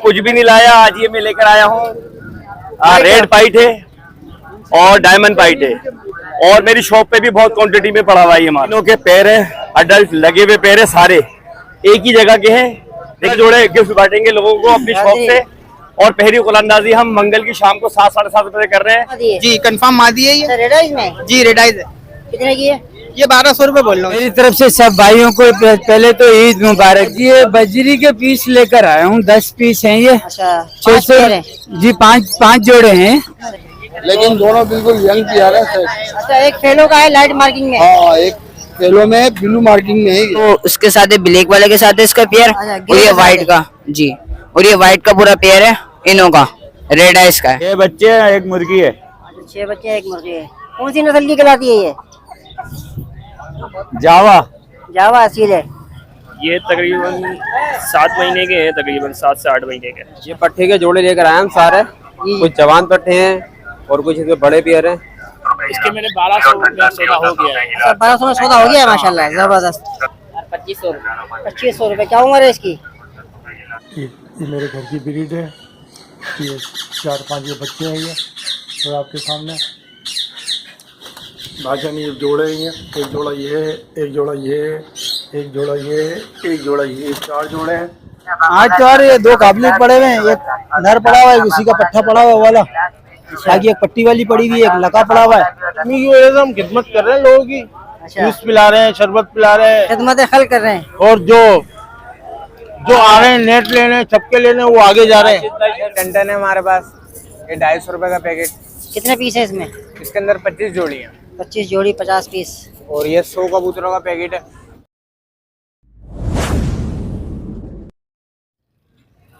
कुछ भी नहीं लाया, आज ये मैं लेकर आया हूँ। रेड पाइट है और डायमंड पाइट है, और मेरी शॉप पे भी बहुत क्वांटिटी में पड़ा हुआ है। ये मानो के पैर है, अडल्ट लगे हुए पैर है, सारे एक ही जगह के हैं। देखिए जोड़े गिफ्ट बांटेंगे लोगों को अपनी शॉप से। और पहली कुलंदाजी हम मंगल की शाम को 7 साढ़े 7 बजे कर रहे हैं। जी कंफर्म मादी है ये रेडाइज में? जी रेडाइज है। कितने की है ये 1200 रुपए बोल रहा हूँ। मेरी तरफ से सब भाइयों को पहले तो ईद मुबारक। ये बजरी के पीस लेकर आया हूँ, 10 पीस हैं ये। अच्छा, 600 जी, पाँच जोड़े हैं, लेकिन दोनों बिल्कुल यंग प्यार है। अच्छा, एक फेलो का है लाइट मार्किंग में। हाँ, एक फेलो में ब्लू मार्किंग में है। तो उसके साथ ब्लैक वाले के साथ है इसका पेयर, और ये व्हाइट का जी, और ये व्हाइट का पूरा पेयर है इनों का, रेड आइस का है। ये बच्चे हैं, एक मुर्गी है। 6 बच्चे एक मुर्गी है। कौन सी नस्ल की कहलाती है ये? जावा जावा असील है। ये तकरीबन 7 महीने के हैं, तकरीबन 7 से 8 महीने के। ये पट्टे के जोड़े लेकर आए हम सारे, कुछ जवान पट्टे हैं और कुछ इसमें बड़े पेयर हैं। इसके मेरे 1200 में सौदा हो गया है। अच्छा, 1200 में सौदा हो गया है माशाल्लाह, जबरदस्त। 2500 रुपए। क्या उम्र है इसकी? ये मेरे घर की ब्रीड है। ये 4-5 ये बच्चे हैं ये, और आपके सामने भाषण ये जोड़े हैं। एक जोड़ा ये है, एक जोड़ा ये है, एक जोड़ा ये है, एक जोड़ा ये, 4 जोड़े हैं। 8 चार, ये 2 काबलिक पड़े हुए हैं, एक नर पड़ा हुआ है, उसी का पट्टा पड़ा हुआ वाला, बाकी एक पट्टी वाली पड़ी हुई है, एक लका पड़ा हुआ है। हम खिदमत कर रहे हैं लोगों की, जूस पिला रहे हैं, शरबत पिला रहे हैं, खिदमत खल कर रहे हैं। और जो आ रहे हैं नेट लेने, छपके लेने, वो आगे जा रहे हैं। टन है हमारे पास, ये 250 रुपए का पैकेट। कितने पीस है इसमें? इसके अंदर 25 जोड़ी है, 25 जोड़ी 50 पीस। और ये 100 कबूतरों का पैकेट है।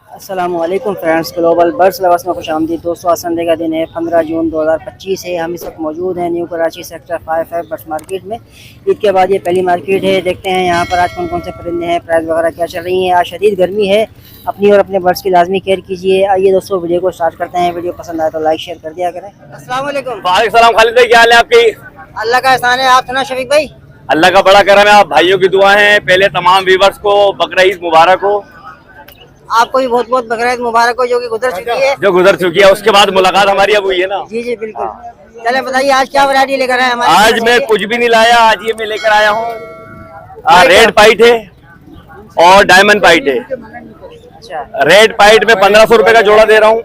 अस्सलामुअलैकुम फ्रेंड्स, ग्लोबल बर्ड्स लवर्स में खुशामदीद दोस्तों। आज संडे का दिन है, 15 जून 2025 है। हम इस वक्त मौजूद हैं new Karachi sector 5 birds market में। ईद के बाद ये पहली मार्केट है। देखते हैं यहाँ पर आज कौन कौन से परिंदे हैं, प्राइस वगैरह क्या चल रही हैं। आज शदीद गर्मी है, अपनी और अपने बर्ड्स की लाजमी केयर कीजिए। आइए दोस्तों वीडियो को स्टार्ट करते हैं। वीडियो पसंद आए तो लाइक शेयर कर दिया करें। अस्सलाम वालेकुम। वालेकुम सलाम। खालिद भाई क्या हाल है आपकी? अल्लाह का एहसान है। आप सुना शफीक भाई? अल्लाह का बड़ा करम है, आप भाइयों की दुआ है। पहले तमाम व्यूवर्स को बकरा ईद मुबारक हो। आपको भी बहुत बहुत बकरा ईद मुबारक हो, जो कि गुजर चुकी है। जो गुजर चुकी है, उसके बाद मुलाकात हमारी अब हुई है ना। जी जी बिल्कुल। चले बताइए आज क्या वैरायटी लेकर आए हमारे? आज मैं कुछ भी नहीं लाया, आज ये मैं लेकर आया हूँ। रेड पाइट है और डायमंड पाइट है। अच्छा, रेड पाइट में 1500 रुपए का जोड़ा दे रहा हूँ,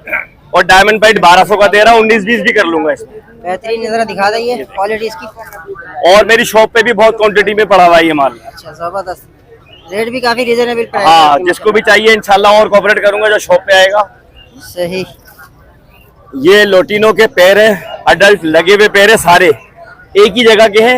और डायमंड पाइट 1200 का दे रहा हूँ। 19-20 भी कर लूंगा इसमें। बेहतरीन नजर दिखा दीजिए क्वालिटी इसकी। और मेरी शॉप पे भी बहुत क्वांटिटी में पड़ा हुआ है ये माल। अच्छा, जबरदस्त। रेट भी काफी रीजनेबल प्राइस। हाँ, जिसको भी चाहिए इंशाल्लाह और कोऑपरेट करूंगा जो शॉप पे आएगा। सही। ये लोटिनो के पैर है, अडल्ट लगे हुए पैर है, सारे एक ही जगह के हैं।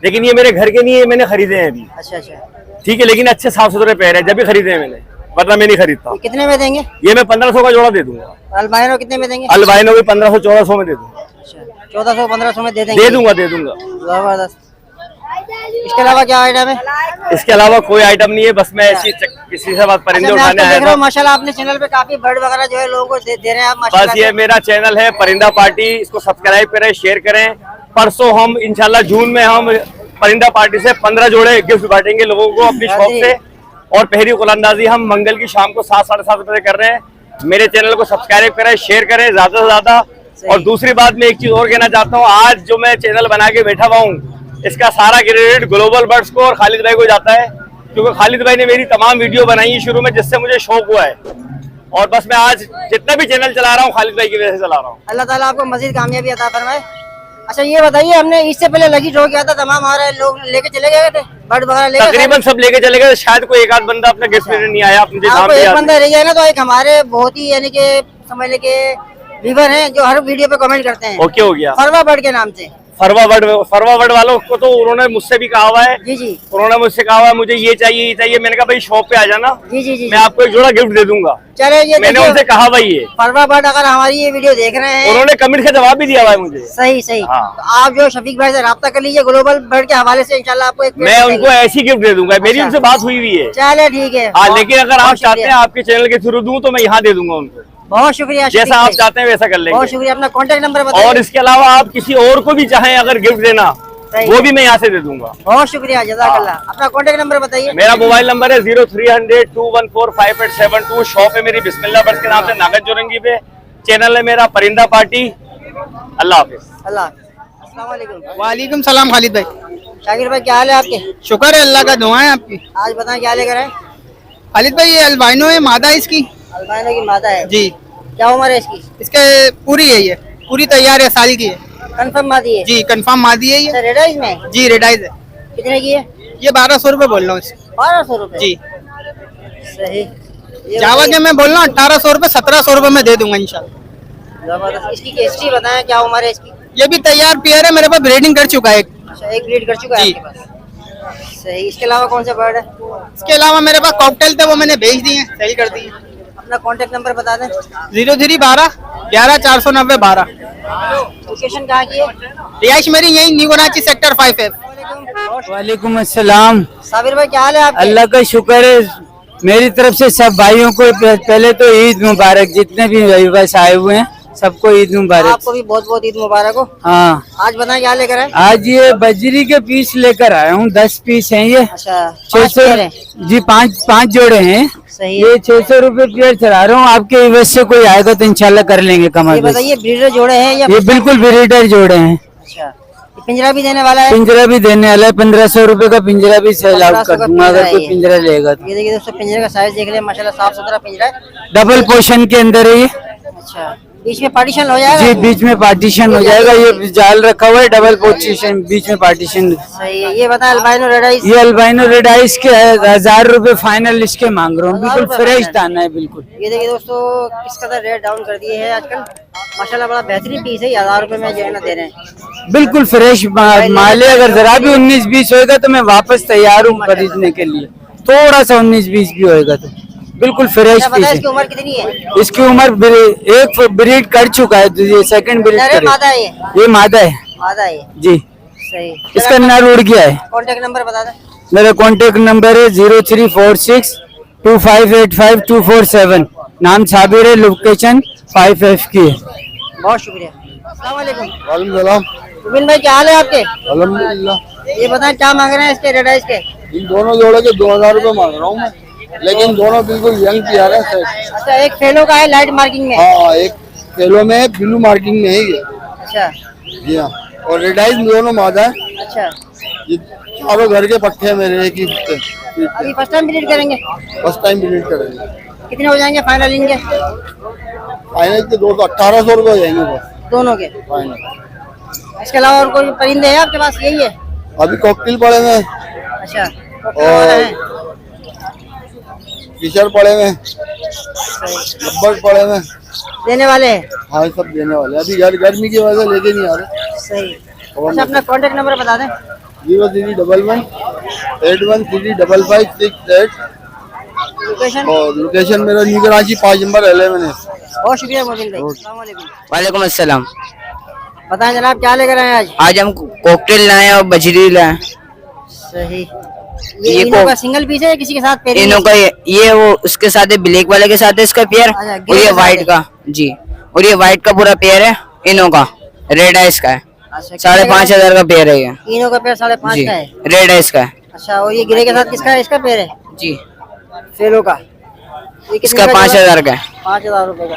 लेकिन ये मेरे घर के नहीं है, मैंने खरीदे हैं अभी। अच्छा अच्छा, ठीक है, लेकिन अच्छे साफ सुथरे पैर है, जब भी खरीदे हैं मैंने, वरना मैं नहीं खरीदता। ये कितने में देंगे? ये मैं 1500 का जोड़ा दे दूंगा। अल्बाइनो कितने में देंगे? अल्बाइनो भी 1500-1400 में दे दूंगा। अच्छा, 1400-1500 में दे देंगे? दे दूंगा। जबरदस्त। इसके अलावा क्या आइटम है? इसके अलावा कोई आइटम नहीं है, बस मैं ऐसी किसी से बात परिंदे अच्छा, मैं उठाने आपको आया देख रहा था। हूं माशाल्लाह, अपने चैनल पे काफी बर्ड वगैरह जो है लोगों को दे रहे हैं आप माशाल्लाह बस ये मेरा चैनल है परिंदा पार्टी, इसको सब्सक्राइब करें, शेयर करें। परसों हम इंशाल्लाह जून में हम परिंदा पार्टी से 15 जोड़े गिफ्ट बांटेंगे लोगों को अपनी शॉप से। और पहली कुलंदाजी हम मंगल की शाम को 7 साढ़े 7 बजे कर रहे हैं। मेरे चैनल को सब्सक्राइब करें, शेयर करें ज्यादा से ज्यादा। और दूसरी बात मैं एक चीज और कहना चाहता हूँ, आज जो मैं चैनल बना के बैठा हुआ हूँ, इसका सारा क्रेडिट ग्लोबल बर्ड्स को और खालिद भाई को जाता है, क्योंकि खालिद भाई ने मेरी तमाम वीडियो बनाई है शुरू में, जिससे मुझे शौक हुआ है। और बस मैं आज जितना भी चैनल चला रहा हूँ खालिद भाई की वजह से चला रहा हूँ। अल्लाह ताला आपको मजीद कामयाबी अता फरमाए। अच्छा ये बताइए, हमने इससे पहले लगी ड्रॉ किया था, तमाम हमारे लोग लेके चले गए थे बर्ड वगैरह लेके? तकरीबन सब लेके चले गए, शायद कोई एक आध बंदा अपना गिफ्ट लेने नहीं आया। मुझे नाम आपको एक याद बंदा रह गया ना, तो एक हमारे बहुत ही यानी कि समझ ले के व्यूअर हैं जो हर वीडियो पे कमेंट करते हैं। ओके हो गया। फरवा बर्ड के नाम से। फरवा बर्ड वालों को तो उन्होंने मुझसे भी कहा हुआ है। जी जी उन्होंने मुझसे कहा हुआ है मुझे ये चाहिए ये चाहिए। मैंने कहा भाई शॉप पे आ जाना, जी जी जी, मैं आपको एक जोड़ा गिफ्ट दे दूंगा। चले ये मैंने देखिए, उनसे कहा भाई ये फरवा बर्ड अगर हमारी ये वीडियो देख रहे हैं, उन्होंने कमेंट का जवाब भी दिया हुआ है मुझे। सही सही, हाँ। तो आप जो शफीक भाई से राब्ता कर लीजिए ग्लोबल बर्ड के हवाले से, इंशाल्लाह आपको एक मैं उनको ऐसी गिफ्ट दे दूंगा। मेरी अच्छा। उनसे बात हुई हुई है। चले ठीक है। हाँ, लेकिन अगर आप बहुत चाहते हैं शुक्रिया। आपके चैनल के थ्रू दूं तो मैं यहाँ दे दूंगा उनको। बहुत शुक्रिया शफीक जैसा आप भाई। चाहते हैं वैसा कर बहुत लेंगे। शुक्रिया। अपना कॉन्टेक्ट नंबर बताइए। और इसके अलावा आप किसी और को भी चाहें अगर गिफ्ट देना सही वो है। भी मैं यहाँ से दे दूंगा। बहुत शुक्रिया, जज़ाकल्लाह। अपना कॉन्टेक्ट नंबर बताइए। मेरा मोबाइल नंबर है 0300-214-5872। शॉप है मेरी बिस्मिल्लाह बर्ड्स के नाम से, नागद जोरंगी पे। चैनल है मेरा परिंदा पार्टी। अल्लाह हाफिज। अल्लाह अस्सलाम वालेकुम। वालेकुम सलाम खालिद भाई। शाकिर भाई क्या हाल है आपके? शुक्र है अल्लाह का, दुआएं आपकी। आज बताएं क्या लेकर आए? खालिद भाई ये अल्बाइनो है, मादा है इसकी अल्बाइनो की मादा है जी। क्या उम्र है इसकी? इसके पूरी है, ये पूरी तैयार है, साल की है कंफर्म मादी है जी, कंफर्म मादी है ये अच्छा, रेड आइज में जी, रेड आइज है। कितने की है? ये 1200 रुपए बोल रहा हूँ इसकी 1200 रुपए जी। सही। ये जावा के मैं बोल रहा हूँ 1800 रुपए 1700 रुपए में दे दूंगा इंशाल्लाह। जबरदस्त। इसकी हिस्ट्री बताएं, क्या उम्र है इसकी? ये भी तैयार पेयर है, मेरे पास ब्रीडिंग कर चुका है एक। अच्छा, एक ब्रीड कर चुका है जी। आपके पास। सही। इसके अलावा कौन सा बर्ड है? इसके अलावा मेरे पास कॉकटेल थे, वो मैंने बेच दिए, सेल कर दिए। अपना कॉन्टेक्ट नंबर बता दें। 0312 11 490 12। लोकेशन कहाँ की है? रिहाइश मेरी यही न्यू कराची सेक्टर 5 है। वालेकुम अस्सलाम। साबिर भाई क्या हाल है आपके? अल्लाह का शुक्र है, मेरी तरफ से सब भाइयों को पहले तो ईद मुबारक। जितने भी भाई बस आए हुए हैं सबको ईद मुबारक। आपको भी बहुत बहुत ईद मुबारक हो। हाँ, आज बताएं क्या लेकर आए? आज ये बजरी के पीस लेकर आया हूँ, 10 पीस हैं ये। अच्छा, 600 पेयर हैं। जी, पाँच जोड़े हैं। सही है। ये 600 रुपए पेयर चला रहा हूँ। आपके इवज से कोई आएगा तो इंशाल्लाह कर लेंगे कम। ये बताइए ब्रीडर जोड़े हैं या? ये बिल्कुल ब्रीडर जोड़े हैं। अच्छा, ये पिंजरा भी देने वाला है? पिंजरा भी देने वाला है, 1500 रुपए का पिंजरा भी सेल आउट 1500 कर का दूंगा अगर पिंजरा कोई है पिंजरा लेगा तो। ये देखिए दोस्तों, पिंजरे का साइज देख ले, माशाल्लाह साफ सुथरा पिंजरा है। डबल पोर्शन के अंदर है ये। अच्छा, बीच में पार्टीशन हो जाएगा? जी, बीच में पार्टीशन हो जाएगा। ये जाल रखा हुआ है, डबल पोर्शन, बीच में पार्टीशन। सही है। ये बताएं अल्बाइनो रेड आइज? ये अल्बाइनो रेड आइस के 1000 रुपए फाइनल इसके मांग रहा हूँ। 1000 बिल्कुल रुपए फ्रेश फाइनल। दाना है बिल्कुल। ये देखिए दोस्तों, किस कदर रेट डाउन कर दिए हैं आजकल। माशाल्लाह बड़ा बेहतरीन पीस है। 1000 रुपए में जो है ना दे रहे हैं। बिल्कुल फ्रेश माल है। अगर जरा भी 19-20 होएगा तो मैं वापस तैयार हूँ खरीदने के लिए। थोड़ा सा 19-20 भी होएगा तो बिल्कुल फ्रेश क्या पीस पता है। इसकी उम्र कितनी है? इसकी उम्र एक ब्रीड कर चुका है, तो ये सेकंड ब्रीड नर है, मादा है? ये मादा है मादा है। जी। सही। इसका नर उड़ गया है। कॉन्टेक्ट नंबर बता दें। मेरा कॉन्टेक्ट नंबर है 034625852447। नाम साबिर है, लोकेशन 5F की है। बहुत शुक्रिया। अस्सलाम वालेकुम। वालेकुम सलाम। रुबिन भाई क्या हाल है आपके? अल्हम्दुलिल्लाह। ये बताएं क्या मांग रहे हैं इसके रेड आइज के? इन दोनों जोड़े के 2000 रुपए मांग रहा हूँ मैं, लेकिन दोनों बिल्कुल यंग प्यार है सर। अच्छा, एक फेलो का है लाइट मार्किंग में। हाँ, एक येलो में है, ब्लू मार्किंग में है ये। अच्छा जी हाँ, और रेड आइज दोनों मादा है। अच्छा, ये चारों घर के पट्टे हैं मेरे, एक ही पट्टे। अभी फर्स्ट टाइम विजिट करेंगे? फर्स्ट टाइम विजिट करेंगे। कितने हो जाएंगे फाइनल इनके? फाइनल के 1800 रुपए हो जाएंगे बस दोनों के। फाइनल। इसके अलावा और कोई परिंदे हैं आपके पास? यही है? अभी कॉकटेल पड़े हुए हैं अच्छा, और हैं? फिशर पड़े हुए हैं, सही। लब्बर पड़े हुए हैं। देने वाले हैं? हाँ, सब देने वाले। अभी गर्मी की वजह से लेके नहीं आ रहे। सही। अच्छा, अपना कॉन्टेक्ट नंबर बता दें। 0311813556 लोकेशन? और लोकेशन मेरा न्यू कराची 5 नंबर 11 है। बहुत शुक्रिया मोबिन भाई। अस्सलाम वालेकुम। वालेकुम अस्सलाम। बताएं जनाब क्या लेकर आए हैं आज? आज हम कॉकटेल लाए और बजरी लाए। सही। ये ये इनों को- का सिंगल पीस है या किसी के साथ पेयरिंग इनों है? का ये वो उसके साथ है, ब्लैक वाले के साथ है इसका पेयर। अच्छा, और ग्रे ये के साथ व्हाइट है। का जी, और ये व्हाइट का पूरा पेयर है इनों का। रेड आइस का है, अच्छा, 5,500 का पेयर है ये इनों का पेयर 5.5 जी। का है। रेड आइस का है अच्छा, और ये ग्रे के साथ किसका है? इसका पेयर है जी। फेलो का। ये कितने इसका का? 5,000 का है। 5,000 रुपए का।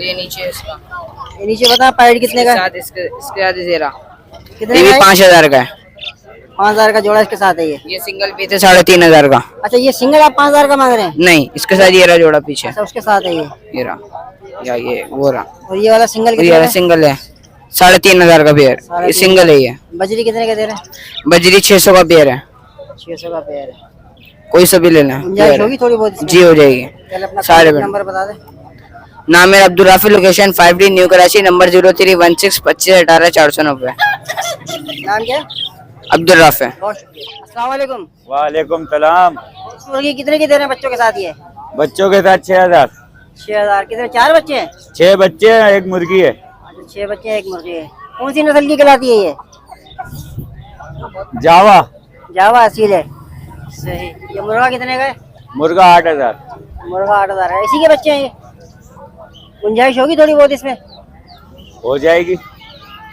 ये नीचे इसका ये नीचे बता पाइड कितने का? इसके साथ जेरा कितने ये भी का है? 5,000 का है। 5,000 का जोड़ा इसके साथ है ये। ये सिंगल पीस है 3,500 का। अच्छा, ये सिंगल आप 5,000 का मांग रहे हैं? नहीं, इसके साथ ये रहा जोड़ा पीछे, अच्छा, उसके साथ है ये। ये रहा या ये वो रहा। और ये वाला सिंगल ये कितने वाला का? सिंगल है 3,500 का पेयर। ये 3,500 सिंगल है ये। बजरी कितने का दे रहे हैं? बजरी 600 का पेयर है। 600 का पेयर है। कोई सा भी लेना है गुंजाइश होगी थोड़ी बहुत इसमें? जी, हो जाएगी। चल अपना सारे नंबर बता दे। नाम है Abdul Rafi, location 5D new Karachi, number 03162518 490। नाम क्या है? अब्दुल राफी। बहुत शुक्रिया। अस्सलाम वालेकुम। वालेकुम सलाम। मुर्गी कितने की दे रहे हैं बच्चों के साथ ये? बच्चों के साथ 6,000। 6,000। कितने? 4 बच्चे हैं? 6 बच्चे हैं, एक मुर्गी है। अच्छा, 6 बच्चे हैं, एक मुर्गी है। कौन सी नस्ल की कहलाती है ये? जावा। जावा असील है। सही। ये मुर्गा कितने का है? मुर्गा 8,000। मुर्गा 8,000 है। इसी के बच्चे हैं ये? गुंजाइश होगी थोड़ी बहुत इसमें? हो जाएगी।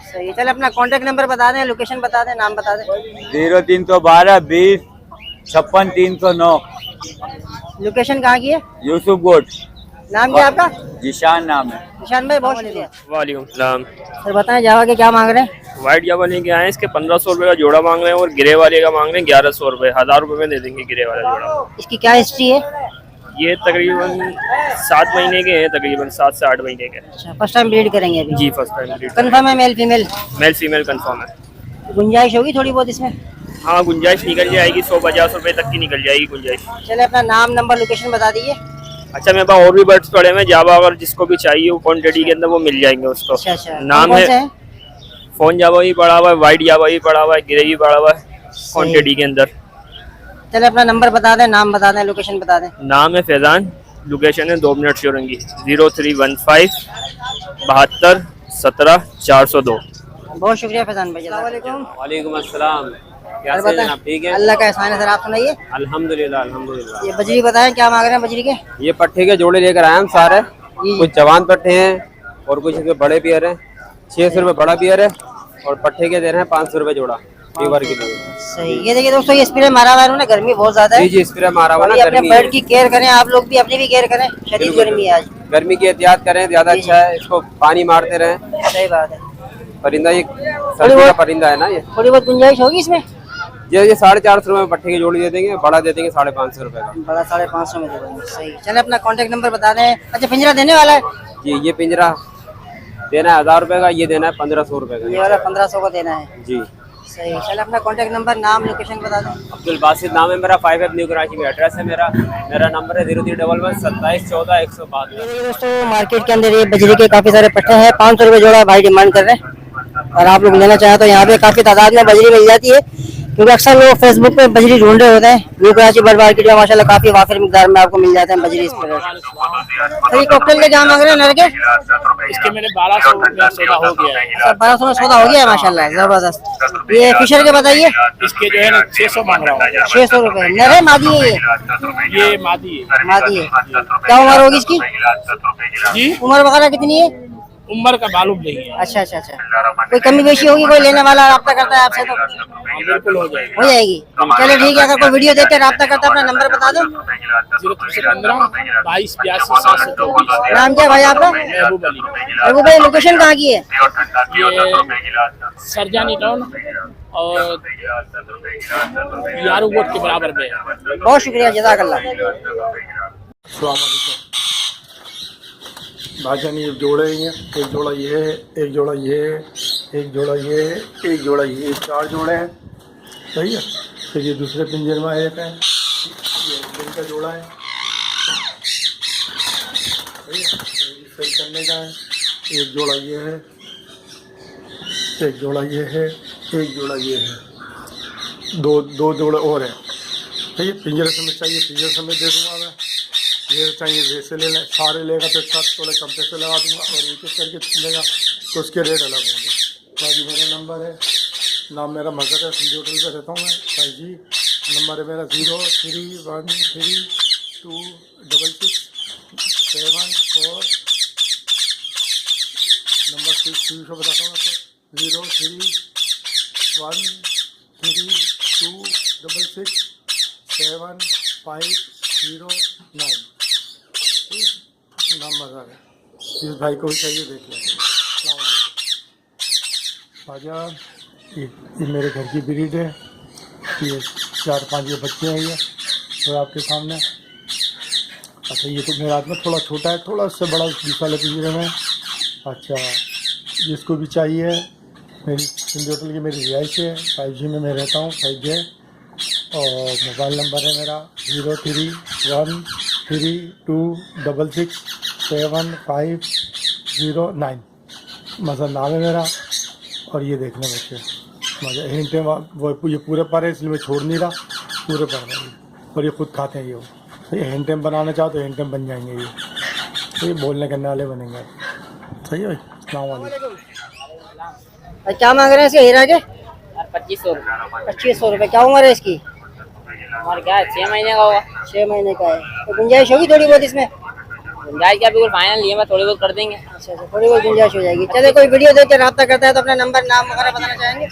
सही है। चल अपना कांटेक्ट नंबर बता दें, लोकेशन बता दें, नाम बता दें। 0312 20 56 309 लोकेशन कहाँ की है? यूसुफ गोट। नाम क्या आपका? जिशान नाम है। निशान भाई, बहुत शुक्रिया। वालेकुम सलाम। सर बताएं जावा के क्या मांग रहे हैं? वाइट जावा लेके आए हैं, इसके 1500 रुपये का जोड़ा मांग रहे हैं और ग्रे वाले का मांग रहे हैं 1100 रुपये। 1000 रुपये में दे देंगे ग्रे वाला जोड़ा। इसकी क्या हिस्ट्री है? ये तकरीबन 7 महीने के हैं, तकरीबन 7 से 8 महीने के। अच्छा, फर्स्ट टाइम ब्रीड करेंगे अभी? जी फर्स्ट टाइम ब्रीड। कंफर्म है male female? Male female confirm है। गुंजाइश होगी थोड़ी बहुत इसमें? हाँ गुंजाइश निकल जाएगी, 150 रुपये तक की निकल जाएगी गुंजाइश। चले अपना नाम नंबर लोकेशन बता दीजिए। अच्छा मेरे पास और भी बर्ड्स पड़े हैं जावा, अगर जिसको भी चाहिए वो क्वांटिटी के अंदर वो मिल जाएंगे उसको। अच्छा अच्छा, नाम कौन से है हैं? फोन जावा भी पड़ा हुआ है, वाइट जावा भी पड़ा हुआ है, ग्रे भी पड़ा हुआ है क्वांटिटी के अंदर। चले अपना नंबर बता दें, नाम बता दें, लोकेशन बता दें। नाम है फैजान, लोकेशन है 2 मिनट शोरंगी। 0315 72 17 402। बहुत शुक्रिया फैजान भाई। वालेकुम अस्सलाम। सर बताएं, ठीक है, अल्लाह का एहसान है। सर आप सुनाइए। अल्हम्दुलिल्लाह अल्हम्दुलिल्लाह। ये बजरी बताएं क्या मांग रहे हैं बजरी के? ये पट्टे के जोड़े लेकर आए हम सारे। जी। कुछ जवान पट्टे हैं और कुछ इसमें बड़े पियर हैं। 600 रुपये बड़ा पियर है और पट्टे के दे रहे हैं 500 रुपये जोड़ा फीवर के लिए। सही। ये देखिए दोस्तों, ये स्प्रे मारा हुआ है उन्होंने, गर्मी बहुत ज्यादा है। जी जी स्प्रे मारा हुआ और ना, ये अपने गर्मी बर्ड की केयर करें, आप लोग भी अपनी भी केयर करें, शदीद गर्मी है आज। गर्मी की एहतियात करें, ज्यादा अच्छा है। इसको पानी मारते रहें। सही बात है। परिंदा ये सर्दी का परिंदा है ना ये। थोड़ी बहुत गुंजाइश होगी इसमें? ये 450 रुपये में पट्टे की जोड़ी दे देंगे, बड़ा दे देंगे 550 रुपये का। बड़ा 550 में दे देंगे। सही। चले अपना कांटेक्ट नंबर बता दें। अच्छा पिंजरा देने वाला है? जी ये पिंजरा देना है 1000 रुपये का, ये देना है 1500 रुपये ये का। वाला 1500 का देना है। जी सही। चले अपना कांटेक्ट नंबर, नाम, लोकेशन बता दें। अब्दुल बासित नाम है मेरा, 5F न्यू कराची में एड्रेस है मेरा। मेरा नंबर है 0311 27 14 112। ये दोस्तों मार्केट के अंदर ये बजरी के काफी सारे पट्टे हैं, 500 रुपये जोड़ा भाई डिमांड कर रहे हैं। और आप लोग लेना चाहें तो यहाँ पे काफी तादाद में बजरी मिल जाती है, क्योंकि अक्सर लोग फेसबुक पे बजरी ढूंढ रहे होते हैं। न्यू कराची बर्ड मार्केट में माशाल्लाह काफी वाफिर मिकदार में आपको मिल जाते हैं बजरी स्प्रे। तो ये कॉकटेल के क्या मांग रहे हैं नर के? इसके मेरे 1200 रुपये सौदा हो गया है। अच्छा 1200 में सौदा हो गया है माशाल्लाह, जबरदस्त। ये फिशर के बताइए। इसके जो है ना 600 मांग रहा हूँ। 600 रुपये। नर है मादी है? ये मादी है। मादी है। क्या उम्र होगी इसकी? जी उम्र वगैरह कितनी है? उम्र का मालूम नहीं है। अच्छा अच्छा अच्छा, कोई कमी बेशी होगी, कोई लेने वाला राब्ता करता है आपसे तो बिल्कुल हो जाएगी। हो जाएगी। चलिए ठीक है, अगर कोई वीडियो देख के राब्ता करता है अपना नंबर बता दो। 0315 22 82 724। नाम क्या है भाई आपका? महबूब अली। महबूब भाई लोकेशन कहाँ की है? ये सरजानी टाउन और यारू बोट के बराबर में है। बहुत शुक्रिया, जज़ाकल्लाह। भाईजान ये जोड़े ही हैं, एक जोड़ा ये है, एक जोड़ा ये है, एक जोड़ा ये है, एक जोड़ा ये, 4 जोड़े हैं। सही है। फिर ये दूसरे पिंजर में एक है, ये इनका जोड़ा है। सही है। फिर करने का है, एक जोड़ा ये है, एक जोड़ा ये है, एक जोड़ा ये है, दो जोड़े और हैं। सही है। पिंजरे समेत चाहिए, पिंजरे समेत दे दूँगा मैं। ये चाहिए वैसे ले लें, सारे लेगा तो 7 थोड़े कम पैसे लगा दूंगा, और एक एक करके लेगा तो उसके रेट अलग होंगे। बाकी मेरा नंबर है, नाम मेरा मजहर है, संजय होटल पे रहता हूँ मैं भाई जी। नंबर है मेरा 0313 2 6 7 4। नंबर फिर से बताता हूँ आपको, 0313 2 6 7 5 0 9। नाम मज़ा है। इस भाई को भी चाहिए, देख लें। भाईजान ये मेरे घर की ब्रीड है, ये 4-5 ये बच्चे हैं ये और आपके सामने। अच्छा ये तो मेरे हाथ में थोड़ा छोटा है, थोड़ा उससे बड़ा दूसरा वाले पिंजरे में। अच्छा जिसको भी चाहिए, मेरी सिंधी होटल की मेरी रिहाइश है, 5G में मैं रहता हूँ, 5G। और मोबाइल नंबर है मेरा 0313 2 6 7 5 0 9। मज़ा नाम है मेरा। और ये देखने बच्चे मज़ा हिंट है, वो ये पूरे पर है इसलिए मैं छोड़ नहीं रहा, पूरे पर है और ये खुद खाते हैं ये। तो ये हैंड टाइम बनाना चाहो तो हैंड टाइम बन जाएंगे ये, तो ये बोलने करने वाले बनेंगे। सही है भाई। अस्सलाम वालेकुम। क्या मांग रहे हैं इसके हीरा के? 2500 रुपये। 2500 रुपये। क्या उम्र है इसकी? और क्या 6 महीने का होगा। 6 महीने का है। तो गुंजाइश होगी थोड़ी बहुत इसमें? गुंजाइश क्या, बिल्कुल फाइनल नहीं है, मैं थोड़ी बहुत कर देंगे। अच्छा अच्छा, थोड़ी बहुत गुंजाइश हो जाएगी। चले, कोई वीडियो देख के रब्ता करता है तो अपना नंबर नाम वगैरह बताना चाहेंगे?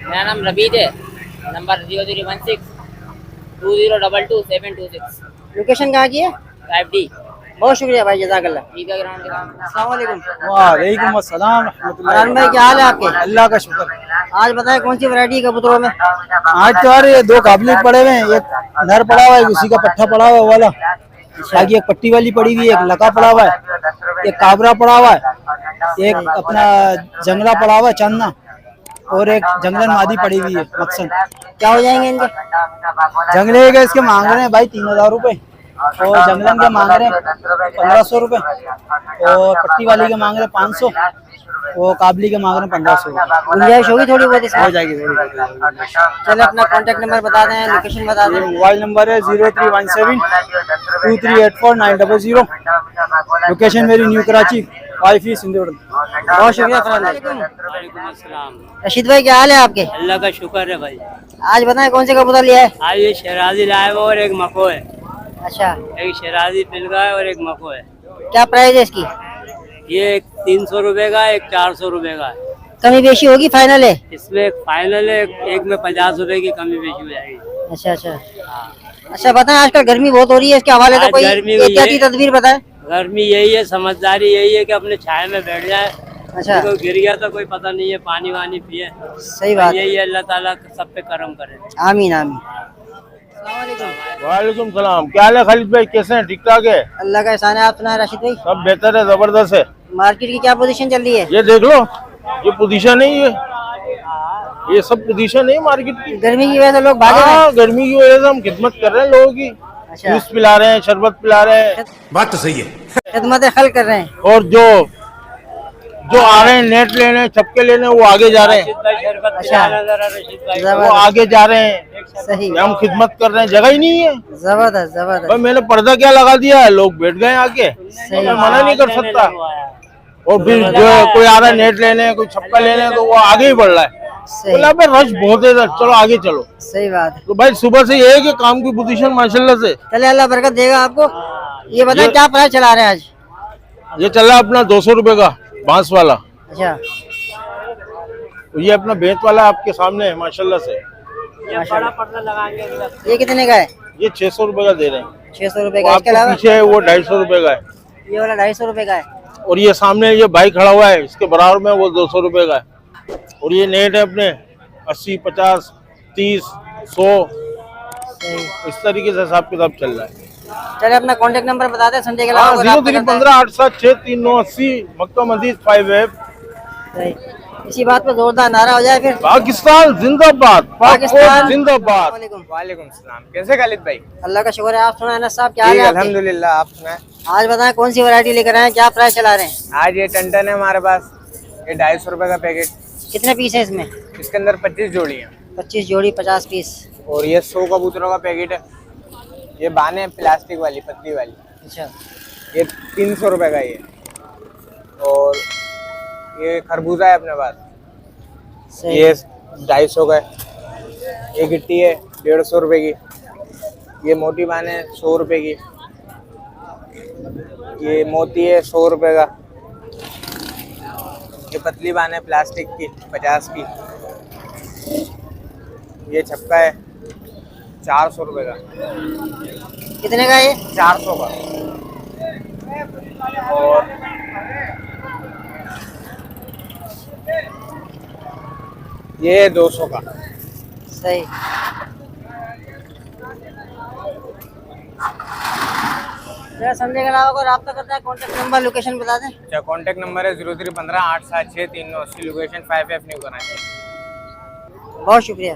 मेरा नाम रबीद है, नंबर 0316 2022 लोकेशन कहाँ की है? 5D बहुत शुक्रिया भाई, जज़ाकल्लाह। ईदगाह ग्राउंड के सामने। अस्सलाम वालेकुम। वालेकुम अस्सलाम इमरान भाई, क्या हाल है आपके? अल्लाह का शुक्र। आज बताएं कौन सी वैरायटी कबूतरों में? आज तो यार ये दो काबलिक पड़े हुए हैं, एक नर पड़ा हुआ है, उसी का पट्ठा पड़ा हुआ है वो वाला, बाकी एक पट्टी वाली पड़ी हुई है, एक लका पड़ा हुआ है, एक काबरा पड़ा हुआ है, एक अपना जंगला पड़ा हुआ है चांदना, और एक जंगलन मादी पड़ी हुई है मकसन। क्या हो जाएंगे इनके? जंगले के इसके मांग रहे हैं भाई 3000 रुपए, और जंगलन के मांग रहे हैं 1500 रुपए, और पट्टी वाली के मांग रहे हैं 500, वो काबली के मांग रहे हैं 1500। गुंजाइश होगी थोड़ी बहुत इसमें? हो जाएगी थोड़ी बहुत। चले, अपना कांटेक्ट नंबर बता दें, लोकेशन बता दें। मोबाइल नंबर है 0317 2384 900। लोकेशन मेरी न्यू कराची, वाईफी सिंधुड़। बहुत शुक्रिया फरहान भाई। रशीद भाई, क्या हाल है आपके? अल्लाह का शुक्र है भाई। आज बताएं कौन से कबूतर लिया है? आज ये शराजी लाए हुआ और एक मको है, अच्छा, एक शराजी पिलगा है और एक मको है। क्या प्राइस है इसकी? ये एक 300 रुपए का, एक 400 रुपए का है। कमी बेशी होगी, फाइनल है? इसमें एक फाइनल है, एक में 50 रुपए की कमी बेशी हो जाएगी। अच्छा अच्छा अच्छा, बताएं आजकल गर्मी बहुत हो रही है, इसके हवाले से आज कोई गर्मी हुई एहतियाती है। तदबीर बताएं। गर्मी यही है, समझदारी यही है कि अपने छाए में बैठ जाए। अच्छा, कोई गिर गया तो कोई पता नहीं है, पानी वानी पिए। सही बात है। यही है, अल्लाह ताला सब पे करम करे। आमीन आमीन। वालेकुम सलाम। क्या हाल है खालिद भाई, कैसे हैं? ठीक ठाक है? अल्लाह का एहसान है। आप सुनाए राशिद भाई? सब बेहतर है, जबरदस्त है। मार्केट की क्या पोजीशन चल रही है? ये देख लो, ये पोजीशन है, ये सब पोजीशन है मार्केट की। गर्मी की वजह से लोग भागे हैं। हाँ, गर्मी की वजह से हम खिदमत कर रहे हैं लोगों की, अच्छा, जूस पिला रहे हैं, शरबत पिला रहे हैं। बात तो सही है। खिदमत खल कर रहे हैं। और जो आ रहे हैं नेट लेने, छपके लेने, वो आगे जा रहे हैं, अच्छा, वो आगे जा रहे हैं। सही, हम खिदमत कर रहे हैं, जगह ही नहीं है। जबरदस्त जबरदस्त। भाई मैंने पर्दा क्या लगा दिया है, लोग बैठ गए आके, मैं मना नहीं कर सकता। और फिर जो है कोई आ रहा है नेट लेने, कोई छप्पा लेने, तो वो आगे ही बढ़ रहा है। बोला भाई रश बहुत है, चलो आगे चलो। सही बात है। तो भाई सुबह से ये है कि काम की पोजीशन माशाल्लाह से चले, अल्लाह बरकत देगा आपको। ये बताएं क्या प्राइस चला रहे हैं आज? ये चल रहा है अपना 200 रुपए का बांस वाला। अच्छा, तो ये अपना बेंच वाला आपके सामने है माशाल्लाह से। ये कितने का है? ये 600 रुपए का दे रहे हैं। 600 रुपए का। वो इसके आपके अलावा पीछे है वो 250 रुपए का है। ये वाला 250 रुपए का है। और ये सामने ये बाइक खड़ा हुआ है, इसके बराबर में वो 200 रुपए का है। और ये नेट है अपने 80, 50, 30, 100, इस तरीके से हिसाब किताब चल रहा है। चले, अपना कांटेक्ट नंबर बता दें संडे के अलावा। 0315876389 मक्का मस्जिद 5F। इसी बात पे जोरदार नारा हो जाए फिर। पाकिस्तान जिंदाबाद, पाकिस्तान जिंदाबाद। वालेकुम सलाम। कैसे खालिद भाई? अल्लाह का शुक्र है। आप सुनाए ना साहब, क्या हाल है आपके? अल्हम्दुलिल्लाह। आप सुनाए? आज बताएं कौन सी वैरायटी लेकर आए हैं, क्या प्राइस चला रहे हैं? आज ये टंटन है हमारे पास, ये 250 रुपए का पैकेट। कितने पीस है इसमें? इसके अंदर 25 जोड़ी है। 25 जोड़ी, 50 पीस। और ये 100 कबूतरों का पैकेट है। ये बाने प्लास्टिक वाली, पतली वाली। अच्छा, ये 300 रुपए का ये। और ये खरबूजा है अपने पास, सही। ये 250 का है। ये गिट्टी है 150 रुपए की। ये मोटी बाने है 100 रुपए की। ये मोती है 100 रुपए का। ये पतली बाने है प्लास्टिक की 50 की। ये छक्का है 400 रुपए का। कितने का ये? 400 का। और ये 200 का। सही। संडे के अलावा कोई रब्ता करता है, कॉन्टेक्ट नंबर लोकेशन बता दें। अच्छा, कॉन्टेक्ट नंबर है 0315876389, लोकेशन 5F न्यू कराची। बहुत शुक्रिया।